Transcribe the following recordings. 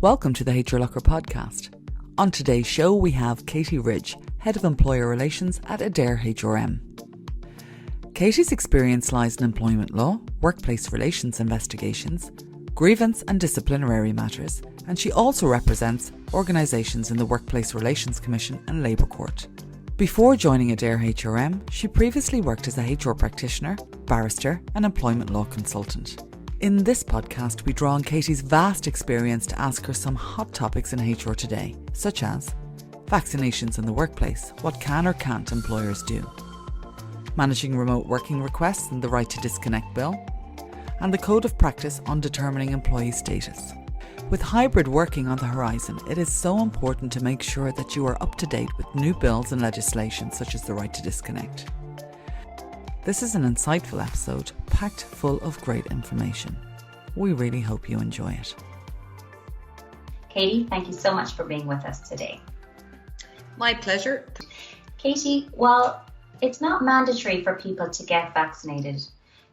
Welcome to the HRLocker podcast. On today's show, we have Katie Ridge, Head of Employer Relations at Adair HRM. Katie's experience lies in employment law, workplace relations investigations, grievance and disciplinary matters, and she also represents organisations in the Workplace Relations Commission and Labour Court. Before joining Adair HRM, she previously worked as a HR practitioner, barrister and employment law consultant. In this podcast, we draw on Katie's vast experience to ask her some hot topics in HR today, such as vaccinations in the workplace, what can or can't employers do, managing remote working requests and the right to disconnect bill, and the code of practice on determining employee status. With hybrid working on the horizon, it is so important to make sure that you are up to date with new bills and legislation such as the right to disconnect. This is an insightful episode, packed full of great information. We really hope you enjoy it. Katie, thank you so much for being with us today. My pleasure. Katie, while it's not mandatory for people to get vaccinated,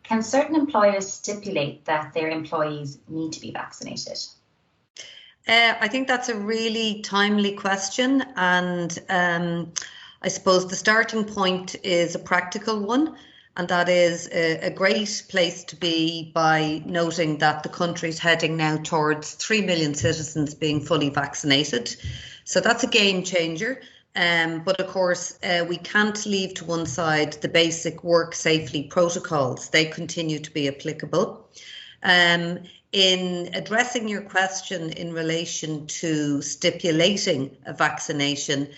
can certain employers stipulate that their employees need to be vaccinated? I think that's a really timely question, and I suppose the starting point is a practical one. And that is a great place to be by noting that the country's heading now towards 3 million citizens being fully vaccinated. So that's a game changer. But of course, we can't leave to one side the basic work safety protocols. They continue to be applicable. In addressing your question in relation to stipulating a vaccination,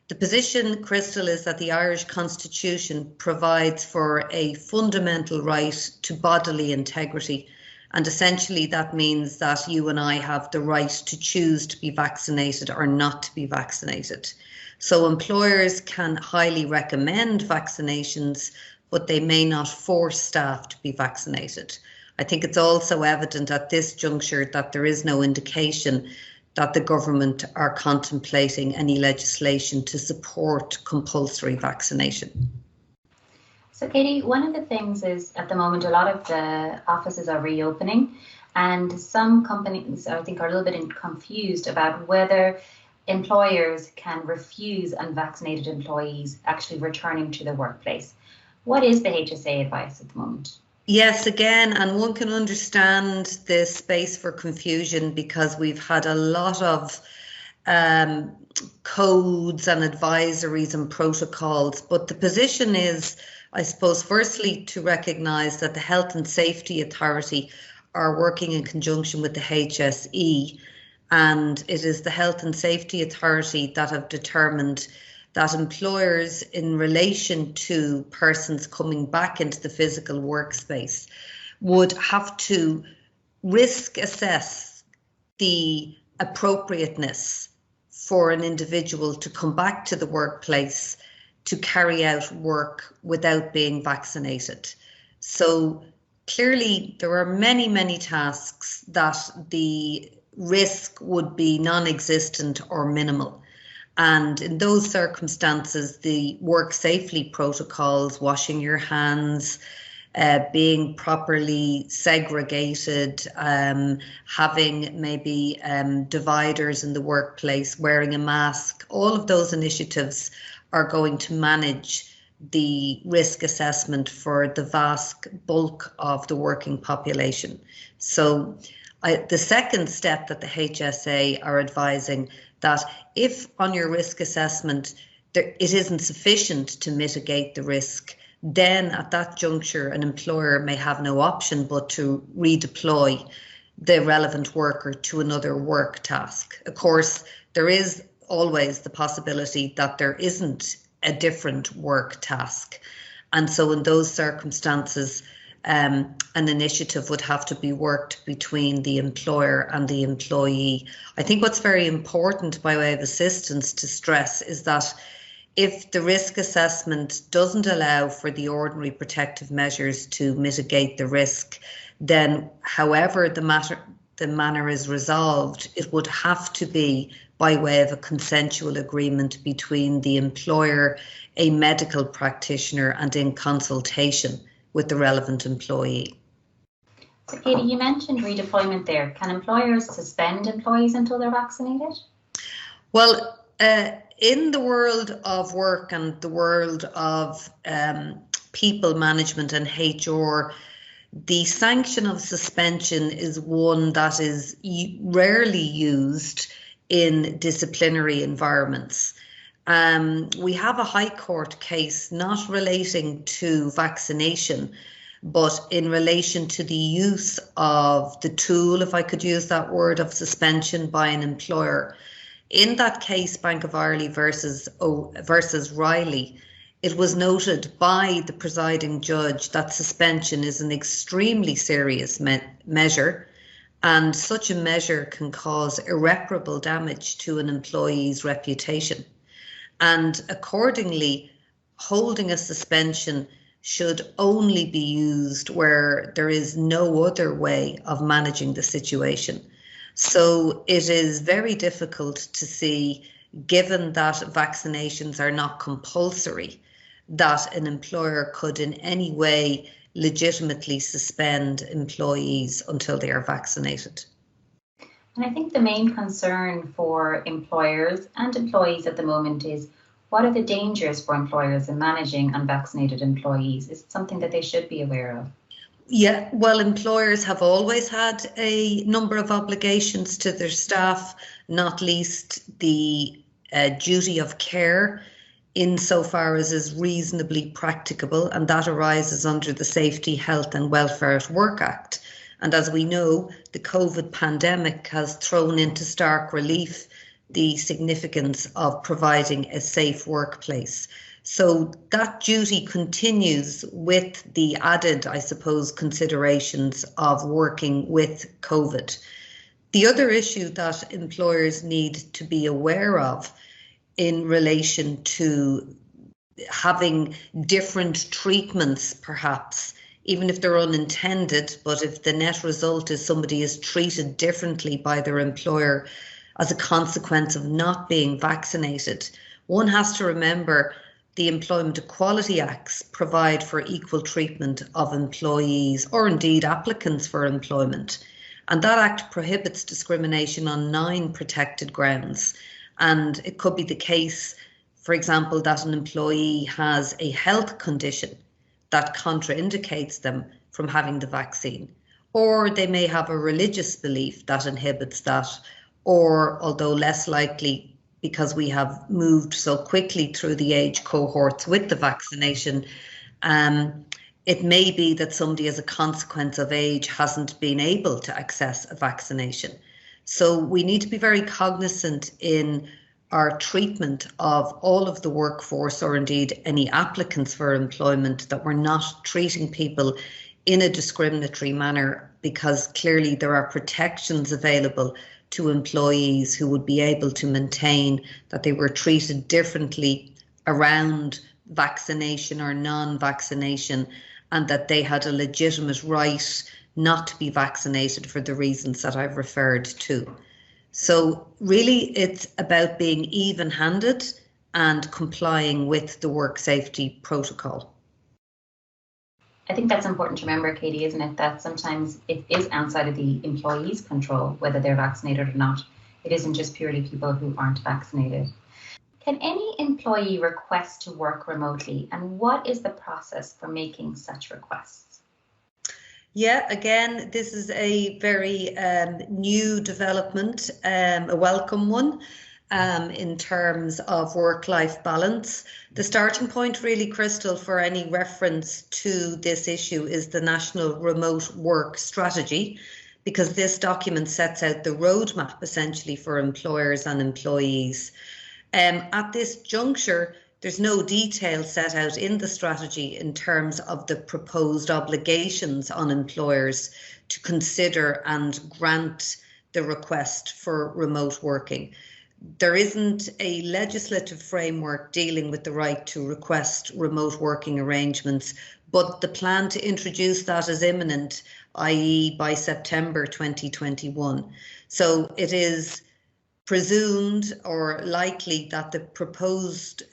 the position, Crystal, is that the Irish Constitution provides for a fundamental right to bodily integrity. And essentially that means that you and I have the right to choose to be vaccinated or not to be vaccinated. So employers can highly recommend vaccinations, but they may not force staff to be vaccinated. I think it's also evident at this juncture that there is no indication that the government are contemplating any legislation to support compulsory vaccination. So Katie, one of the things is at the moment a lot of the offices are reopening, and some companies I think are a little bit confused about whether employers can refuse unvaccinated employees actually returning to the workplace. What is the HSA advice at the moment? Yes, again, and one can understand the space for confusion because we've had a lot of codes and advisories and protocols. But the position is, I suppose, firstly, to recognise that the Health and Safety Authority are working in conjunction with the HSE. And it is the Health and Safety Authority that have determined that employers, in relation to persons coming back into the physical workspace, would have to risk assess the appropriateness for an individual to come back to the workplace to carry out work without being vaccinated. So clearly there are many, many tasks that the risk would be non-existent or minimal. And in those circumstances, the work safely protocols, washing your hands, being properly segregated, having maybe dividers in the workplace, wearing a mask, all of those initiatives are going to manage the risk assessment for the vast bulk of the working population. So the second step that the HSA are advising that if on your risk assessment it isn't sufficient to mitigate the risk, then at that juncture an employer may have no option but to redeploy the relevant worker to another work task. Of course, there is always the possibility that there isn't a different work task. And so in those circumstances, an initiative would have to be worked between the employer and the employee. I think what's very important by way of assistance to stress is that if the risk assessment doesn't allow for the ordinary protective measures to mitigate the risk, then however the manner is resolved, it would have to be by way of a consensual agreement between the employer, a medical practitioner, and in consultation with the relevant employee. So Katie, you mentioned redeployment there. Can employers suspend employees until they're vaccinated? Well, in the world of work and the world of people management and HR, the sanction of suspension is one that is rarely used in disciplinary environments. We have a High Court case not relating to vaccination, but in relation to the use of the tool, if I could use that word, of suspension by an employer. In that case, Bank of Ireland versus Riley, it was noted by the presiding judge that suspension is an extremely serious measure, and such a measure can cause irreparable damage to an employee's reputation. And accordingly, holding a suspension should only be used where there is no other way of managing the situation. So it is very difficult to see, given that vaccinations are not compulsory, that an employer could in any way legitimately suspend employees until they are vaccinated. And I think the main concern for employers and employees at the moment is, what are the dangers for employers in managing unvaccinated employees? Is it something that they should be aware of? Yeah, well, employers have always had a number of obligations to their staff, not least the duty of care, insofar as is reasonably practicable, and that arises under the Safety, Health and Welfare at Work Act. And as we know, the COVID pandemic has thrown into stark relief the significance of providing a safe workplace. So that duty continues with the added, I suppose, considerations of working with COVID. The other issue that employers need to be aware of in relation to having different treatments, perhaps, even if they're unintended, but if the net result is somebody is treated differently by their employer as a consequence of not being vaccinated, one has to remember the Employment Equality Acts provide for equal treatment of employees, or indeed applicants for employment. And that act prohibits discrimination on 9 protected grounds. And it could be the case, for example, that an employee has a health condition that contraindicates them from having the vaccine, or they may have a religious belief that inhibits that, or, although less likely because we have moved so quickly through the age cohorts with the vaccination, it may be that somebody as a consequence of age hasn't been able to access a vaccination. So we need to be very cognizant in our treatment of all of the workforce, or indeed any applicants for employment, that we're not treating people in a discriminatory manner, because clearly there are protections available to employees who would be able to maintain that they were treated differently around vaccination or non-vaccination, and that they had a legitimate right not to be vaccinated for the reasons that I've referred to. So really it's about being even-handed and complying with the work safety protocol. I think that's important to remember, Katie, isn't it? That sometimes it is outside of the employee's control, whether they're vaccinated or not. It isn't just purely people who aren't vaccinated. Can any employee request to work remotely, and what is the process for making such requests? Yeah, again, this is a very new development, a welcome one. In terms of work-life balance. The starting point really, Crystal, for any reference to this issue is the National Remote Work Strategy, because this document sets out the roadmap essentially for employers and employees. At this juncture, there's no detail set out in the strategy in terms of the proposed obligations on employers to consider and grant the request for remote working. There isn't a legislative framework dealing with the right to request remote working arrangements, but the plan to introduce that is imminent, i.e. by September 2021. So it is presumed or likely that the proposed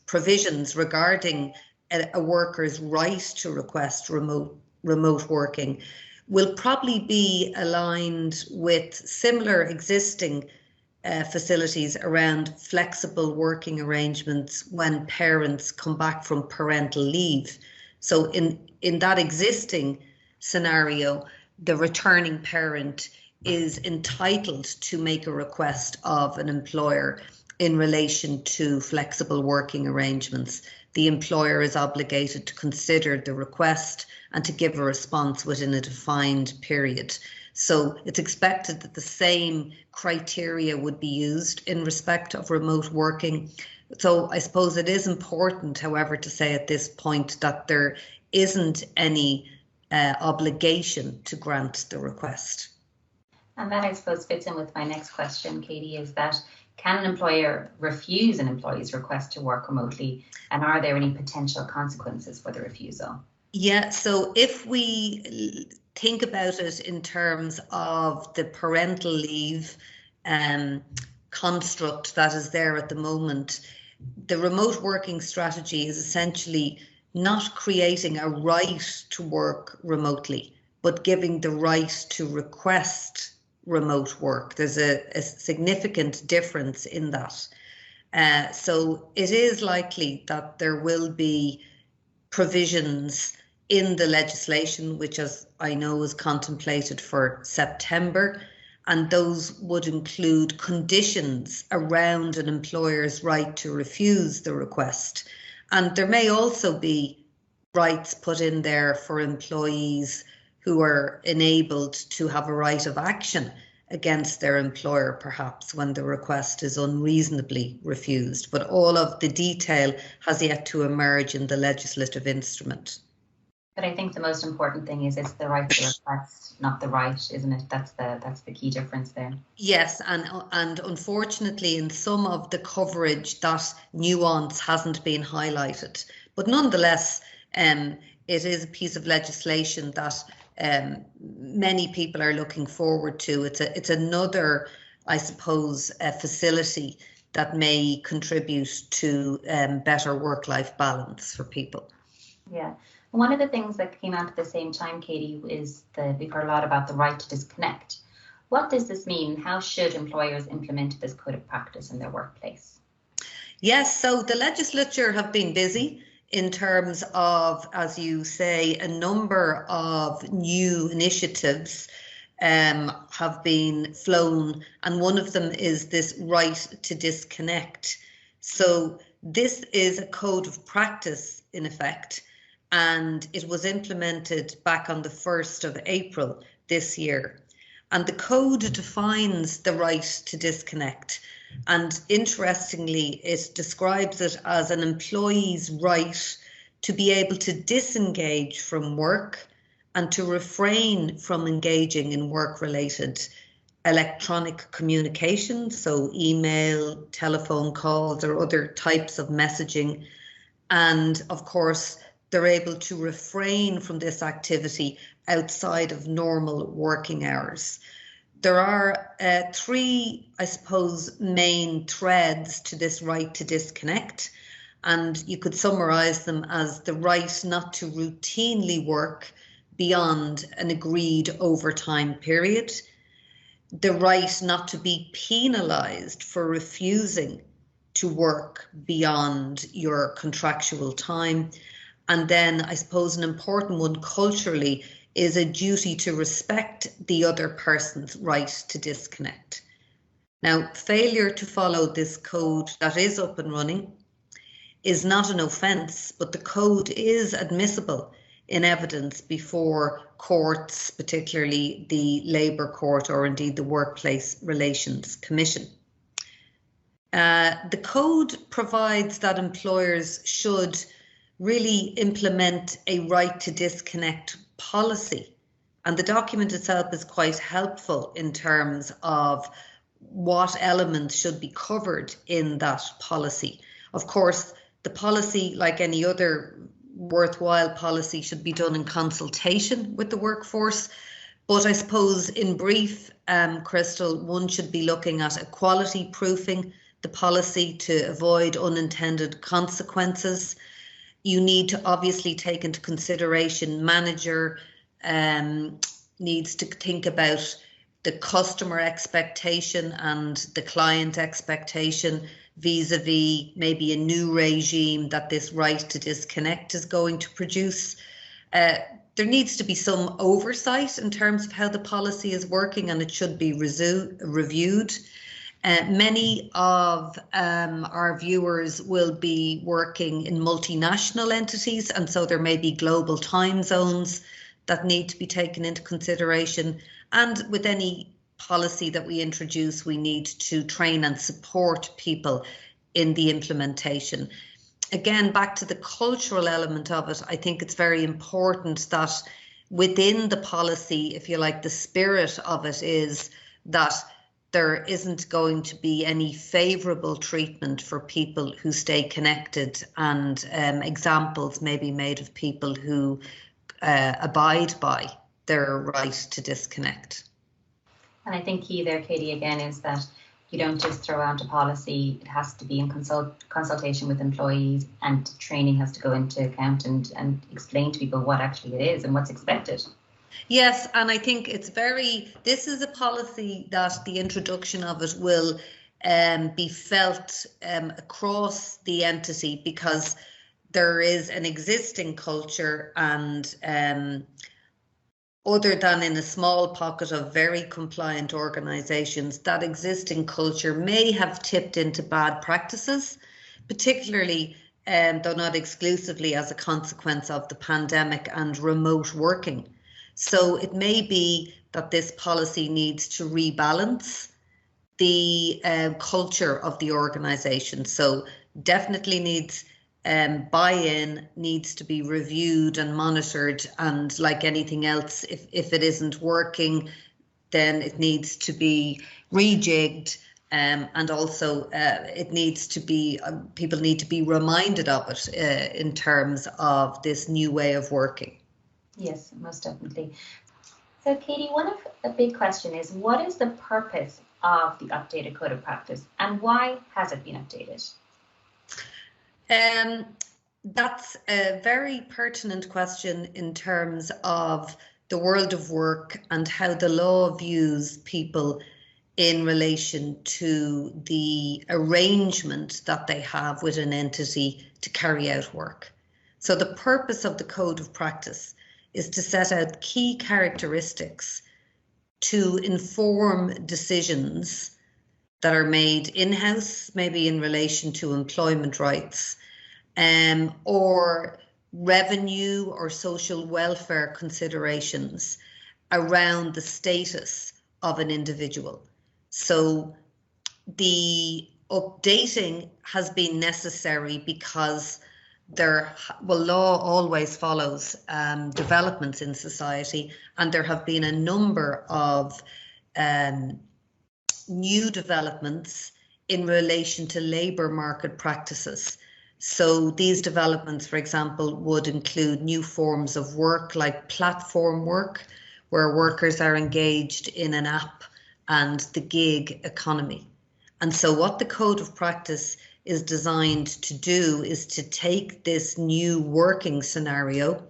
provisions regarding a worker's right to request remote working will probably be aligned with similar existing facilities around flexible working arrangements when parents come back from parental leave. So in that existing scenario, the returning parent is entitled to make a request of an employer in relation to flexible working arrangements. The employer is obligated to consider the request and to give a response within a defined period. So it's expected that the same criteria would be used in respect of remote working. So I suppose it is important, however, to say at this point that there isn't any obligation to grant the request. And that, I suppose, fits in with my next question, Katie, is that can an employer refuse an employee's request to work remotely, and are there any potential consequences for the refusal? Yeah, so if we think about it in terms of the parental leave construct that is there at the moment, the remote working strategy is essentially not creating a right to work remotely, but giving the right to request remote work. There's a significant difference in that. So it is likely that there will be provisions in the legislation, which, as I know, is contemplated for September, and those would include conditions around an employer's right to refuse the request. And there may also be rights put in there for employees who are enabled to have a right of action against their employer, perhaps when the request is unreasonably refused. But all of the detail has yet to emerge in the legislative instrument. But I think the most important thing is it's the right to request, not the right, isn't it? That's the key difference there. Yes, and unfortunately in some of the coverage that nuance hasn't been highlighted. But nonetheless, it is a piece of legislation that many people are looking forward to. It's another, I suppose, facility that may contribute to better work-life balance for people. Yeah. One of the things that came out at the same time, Katie, is we've heard a lot about the right to disconnect. What does this mean? How should employers implement this code of practice in their workplace? Yes, so the legislature have been busy in terms of, as you say, a number of new initiatives have been flown, and one of them is this right to disconnect. So this is a code of practice in effect, and it was implemented back on the 1st of April this year. And the code defines the right to disconnect. And interestingly, it describes it as an employee's right to be able to disengage from work and to refrain from engaging in work-related electronic communication, so email, telephone calls, or other types of messaging. And of course, they're able to refrain from this activity outside of normal working hours. There are three, I suppose, main threads to this right to disconnect, and you could summarize them as the right not to routinely work beyond an agreed overtime period, the right not to be penalized for refusing to work beyond your contractual time, and then I suppose an important one culturally is a duty to respect the other person's right to disconnect. Now, failure to follow this code that is up and running is not an offence, but the code is admissible in evidence before courts, particularly the Labour Court or indeed the Workplace Relations Commission. The code provides that employers should really implement a right to disconnect policy, and the document itself is quite helpful in terms of what elements should be covered in that policy. Of course, the policy, like any other worthwhile policy, should be done in consultation with the workforce. But I suppose in brief, Crystal, one should be looking at equality proofing the policy to avoid unintended consequences. You need to obviously take into consideration manager needs to think about the customer expectation and the client expectation vis-a-vis maybe a new regime that this right to disconnect is going to produce. There needs to be some oversight in terms of how the policy is working, and it should be reviewed. Many of our viewers will be working in multinational entities, and so there may be global time zones that need to be taken into consideration. And with any policy that we introduce, we need to train and support people in the implementation. Again, back to the cultural element of it, I think it's very important that within the policy, if you like, the spirit of it is that there isn't going to be any favourable treatment for people who stay connected, and examples may be made of people who abide by their right to disconnect. And I think key there, Katie, again, is that you don't just throw out a policy. It has to be in consultation with employees, and training has to go into account and explain to people what actually it is and what's expected. Yes, and I think this is a policy that the introduction of it will be felt across the entity, because there is an existing culture, and other than in a small pocket of very compliant organisations, that existing culture may have tipped into bad practices, particularly, though not exclusively, as a consequence of the pandemic and remote working. So it may be that this policy needs to rebalance the culture of the organisation. So definitely needs buy-in, needs to be reviewed and monitored, and like anything else, if it isn't working, then it needs to be rejigged, and also it needs to be people need to be reminded of it in terms of this new way of working. Yes, most definitely. So Katie, one of the big question is, what is the purpose of the updated code of practice, and why has it been updated? That's a very pertinent question in terms of the world of work and how the law views people in relation to the arrangement that they have with an entity to carry out work. So the purpose of the code of practice is to set out key characteristics to inform decisions that are made in-house, maybe in relation to employment rights, or revenue or social welfare considerations around the status of an individual. So the updating has been necessary because law always follows developments in society, and there have been a number of new developments in relation to labour market practices. So these developments, for example, would include new forms of work like platform work, where workers are engaged in an app, and the gig economy. And so what the code of practice is designed to do is to take this new working scenario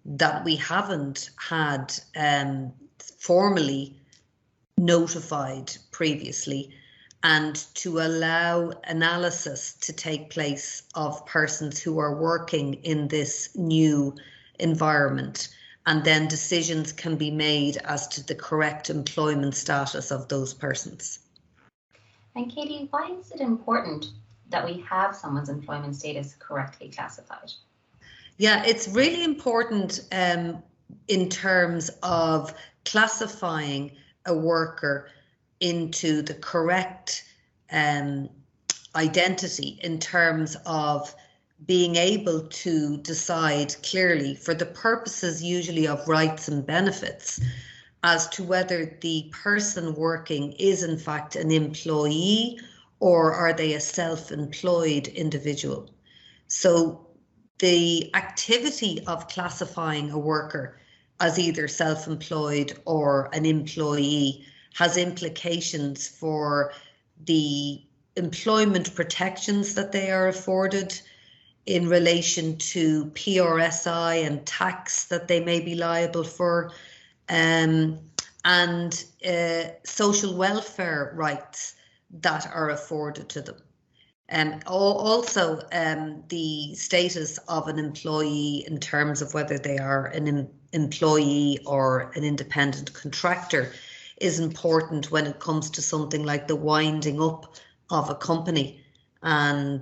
that we haven't had formally notified previously, and to allow analysis to take place of persons who are working in this new environment, and then decisions can be made as to the correct employment status of those persons. And Katie, why is it important that we have someone's employment status correctly classified? Yeah, it's really important in terms of classifying a worker into the correct identity, in terms of being able to decide clearly, for the purposes usually of rights and benefits, as to whether the person working is in fact an employee or are they a self-employed individual. So the activity of classifying a worker as either self-employed or an employee has implications for the employment protections that they are afforded in relation to PRSI and tax that they may be liable for, and social welfare rights that are afforded to them. Also, the status of an employee in terms of whether they are an employee or an independent contractor is important when it comes to something like the winding up of a company and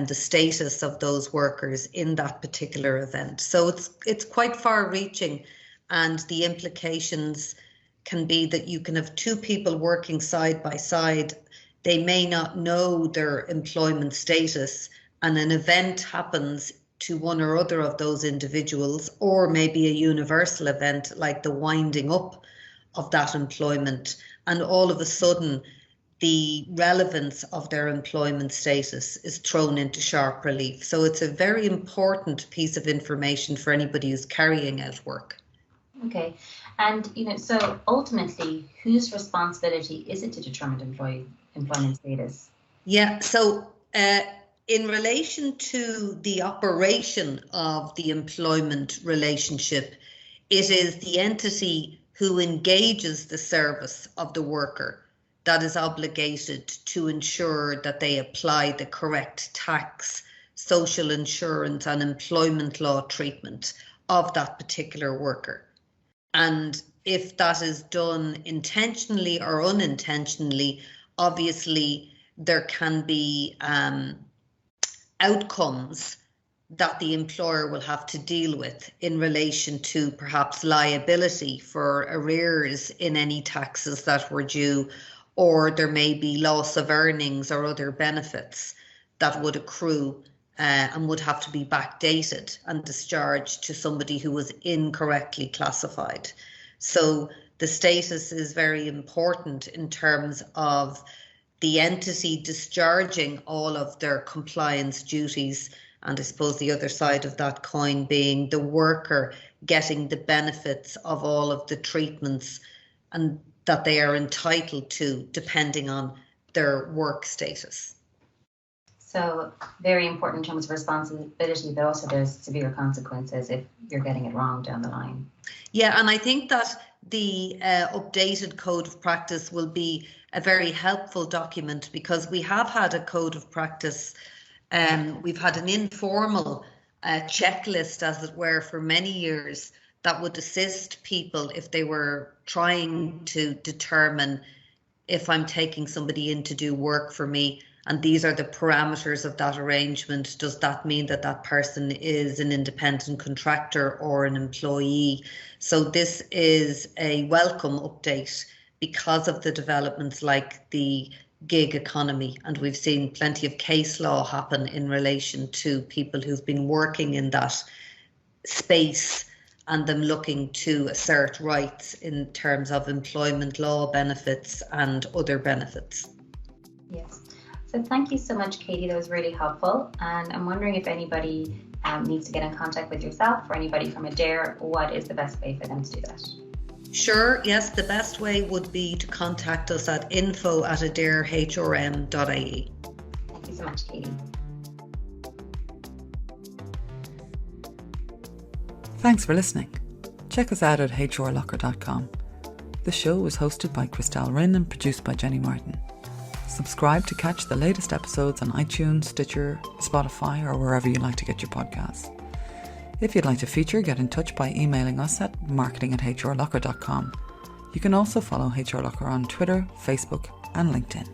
the status of those workers in that particular event. So it's quite far-reaching, and the implications can be that you can have two people working side by side. They may not know their employment status, and an event happens to one or other of those individuals, or maybe a universal event like the winding up of that employment, and all of a sudden the relevance of their employment status is thrown into sharp relief. So it's a very important piece of information for anybody who's carrying out work. Okay, and so ultimately, whose responsibility is it to determine employment status? Yeah, so in relation to the operation of the employment relationship, it is the entity who engages the service of the worker that is obligated to ensure that they apply the correct tax, social insurance and employment law treatment of that particular worker. And if that is done intentionally or unintentionally, obviously there can be outcomes that the employer will have to deal with in relation to perhaps liability for arrears in any taxes that were due, or there may be loss of earnings or other benefits that would accrue and would have to be backdated and discharged to somebody who was incorrectly classified. So the status is very important in terms of the entity discharging all of their compliance duties, and I suppose the other side of that coin being the worker getting the benefits of all of the treatments and that they are entitled to depending on their work status. So very important in terms of responsibility, but also there's severe consequences if you're getting it wrong down the line. Yeah, and I think that the updated code of practice will be a very helpful document, because we have had a code of practice. We've had an informal checklist, as it were, for many years that would assist people if they were trying to determine if I'm taking somebody in to do work for me, and these are the parameters of that arrangement. Does that mean that that person is an independent contractor or an employee? So this is a welcome update because of the developments like the gig economy, and we've seen plenty of case law happen in relation to people who've been working in that space and them looking to assert rights in terms of employment law benefits and other benefits. Yes. So thank you so much, Katie. That was really helpful. And I'm wondering if anybody needs to get in contact with yourself or anybody from Adair, what is the best way for them to do that? Sure, yes, the best way would be to contact us at info@adairhrm.ie. Thank you so much, Katie. Thanks for listening. Check us out at HRLocker.com. The show was hosted by Christelle Rinn and produced by Jenny Martin. Subscribe to catch the latest episodes on iTunes, Stitcher, Spotify, or wherever you like to get your podcasts. If you'd like to feature, get in touch by emailing us at marketing@HRLocker.com. You can also follow HRLocker on Twitter, Facebook, and LinkedIn.